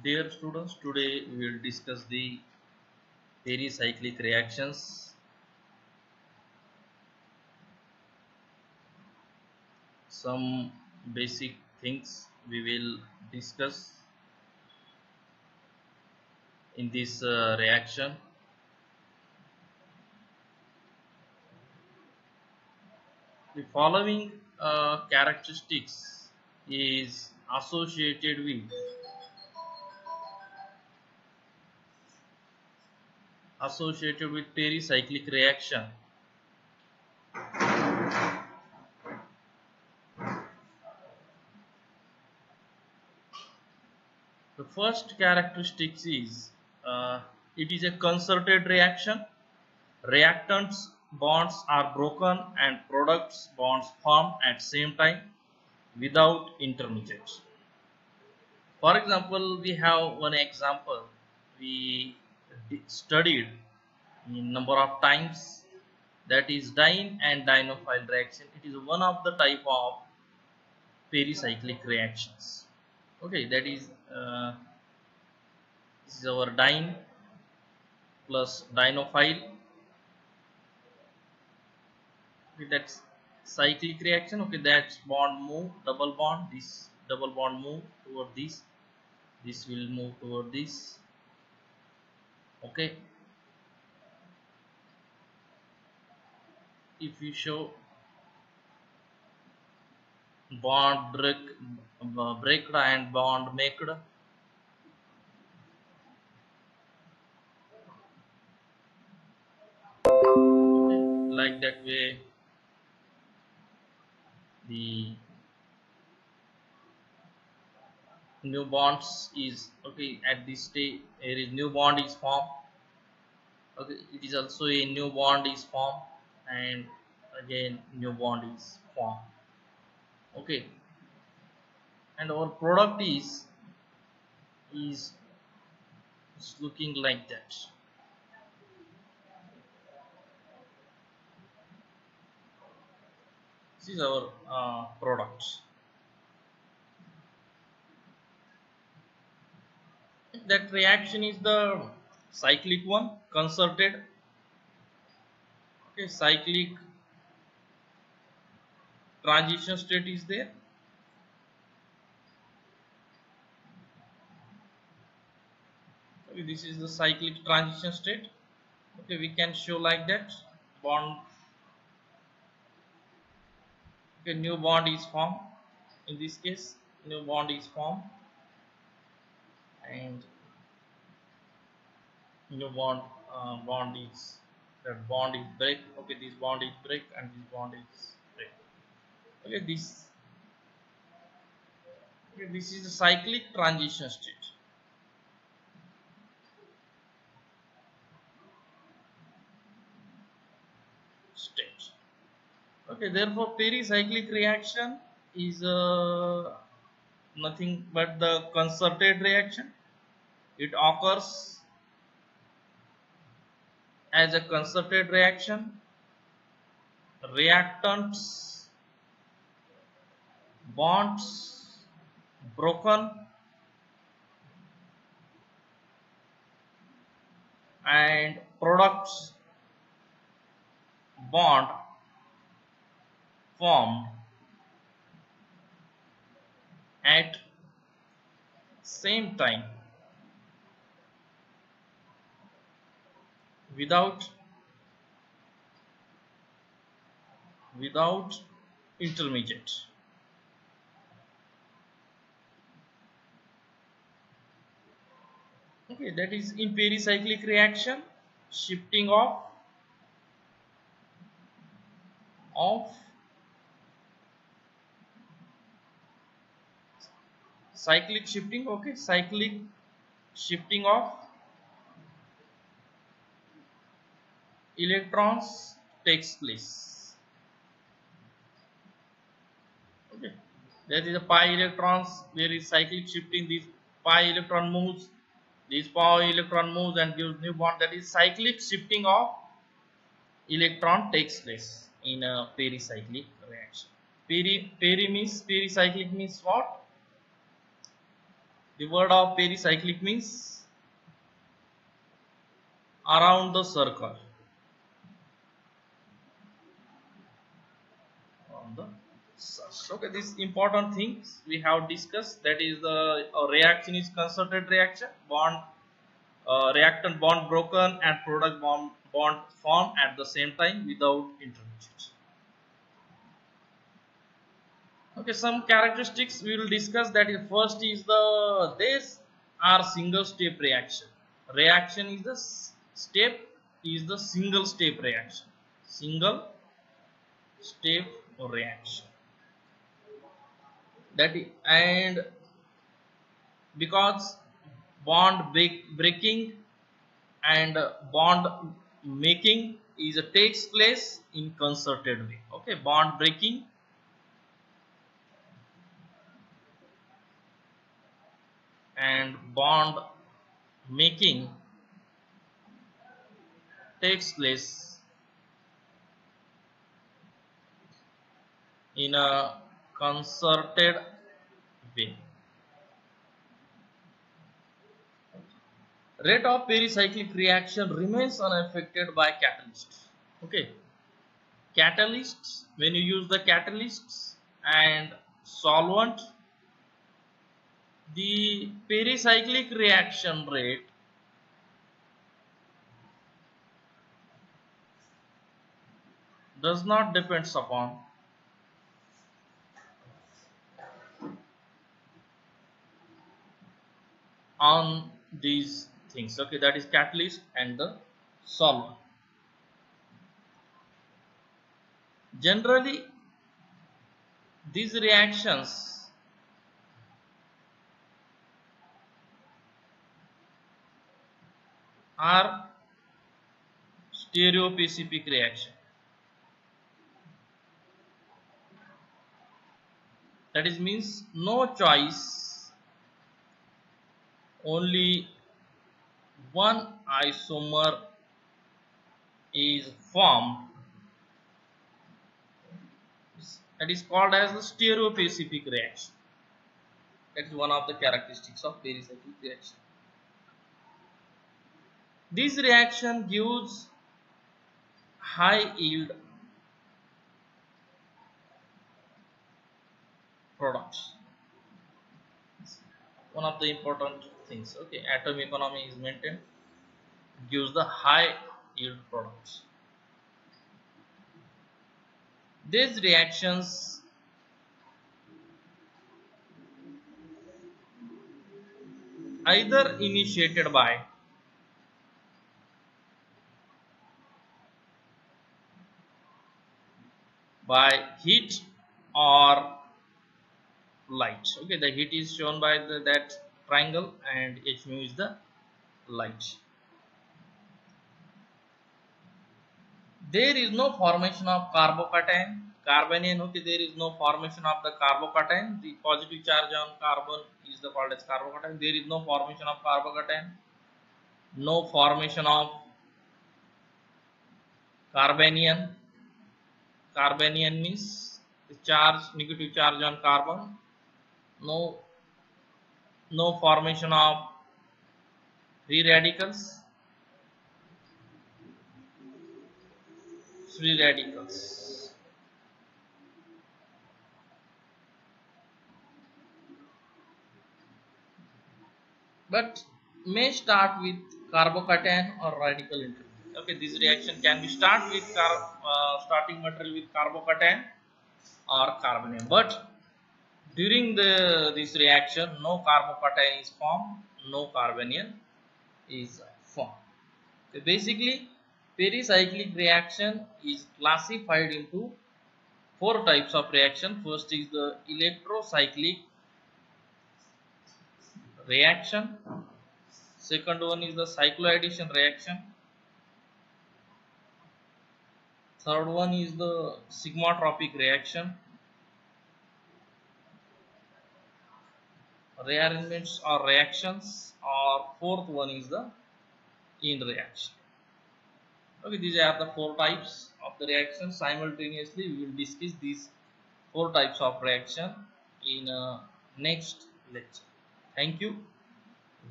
Dear students, today we will discuss the pericyclic reactions. Some basic things we will discuss in this reaction. The following characteristics is associated with pericyclic reaction. The first characteristic is it is a concerted reaction. Reactants bonds are broken and products bonds formed at same time without intermediates. For example, we have one example we studied in number of times, that is diene and dienophile reaction. It is one of the type of pericyclic reactions. Okay, that is this is our diene plus dienophile. Okay, that's cyclic reaction. Okay, that's bond move, double bond, this double bond move toward this will move toward this. Okay, if we show bond breaked and bond made, like that way the new bonds is okay. At this stage there is new bond is formed. Okay, it is also a new bond is formed, and again new bond is formed. Okay, and our product is looking like that. This is our product. That reaction is the cyclic one, concerted. Okay, cyclic transition state is there. Okay, this is the cyclic transition state. Okay, we can show like that. Bond. Okay, new bond is formed. In this case, new bond is formed, and new bond is that bond is break. Okay, this bond is break and this bond is break. Okay, this is the cyclic transition state. Okay, therefore pericyclic reaction is nothing but the concerted reaction. It occurs as a concerted reaction. Reactants bonds broken and products bond formed at same time without intermediate. Okay, that is in pericyclic reaction, shifting of cyclic shifting. Okay, cyclic shifting of electrons takes place. Okay, there is a pi electrons, there is cyclic shifting. This pi electron moves, this pi electron moves and gives new bond. That is cyclic shifting of electron takes place in a pericyclic reaction. Pericyclic means what? The word of pericyclic means around the circle. On the circle. Okay, these important things we have discussed. That is the reaction is concerted reaction, bond reactant bond broken and product bond formed at the same time without intermediates. Okay, some characteristics we will discuss. That is, first is these are single step reaction. Reaction is the step is the single step reaction. Single step reaction. That is, and because bond breaking and bond making is takes place in concerted way. Okay, bond breaking and bond making takes place in a concerted way. Rate of pericyclic reaction remains unaffected by catalysts. Okay, catalysts, when you use the catalysts and solvent, the pericyclic reaction rate does not depends upon on these things. Okay, that is catalyst and the solvent. Generally, these reactions are stereopacific reaction. That is means no choice, only one isomer is formed. That is called as the stereopacific reaction. That is one of the characteristics of pericyclic reaction. This reaction gives high yield products. One of the important things. Okay, atom economy is maintained, gives the high yield products. These reactions either initiated by heat or light. Okay, the heat is shown by that triangle and H mu is the light. There is no formation of carbocation. Carbanion, okay, there is no formation of the carbocation. The positive charge on carbon is the called as carbocation. There is no formation of carbocation. No formation of carbanion. Carbanion means the charge, negative charge on carbon. No formation of free radicals. Free radicals. But may start with carbocation or radical intermediate. Okay, this reaction can be starting material with carbocation or carbanium. But during this reaction, no carbocation is formed, no carbanium is formed. So basically, pericyclic reaction is classified into four types of reaction. First is the electrocyclic reaction. Second one is the cycloaddition reaction. Third one is the sigmatropic reaction. Rearrangements or reactions, or fourth one is the in reaction. Okay, these are the four types of the reaction. Simultaneously, we will discuss these four types of reaction in next lecture. Thank you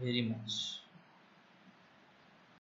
very much.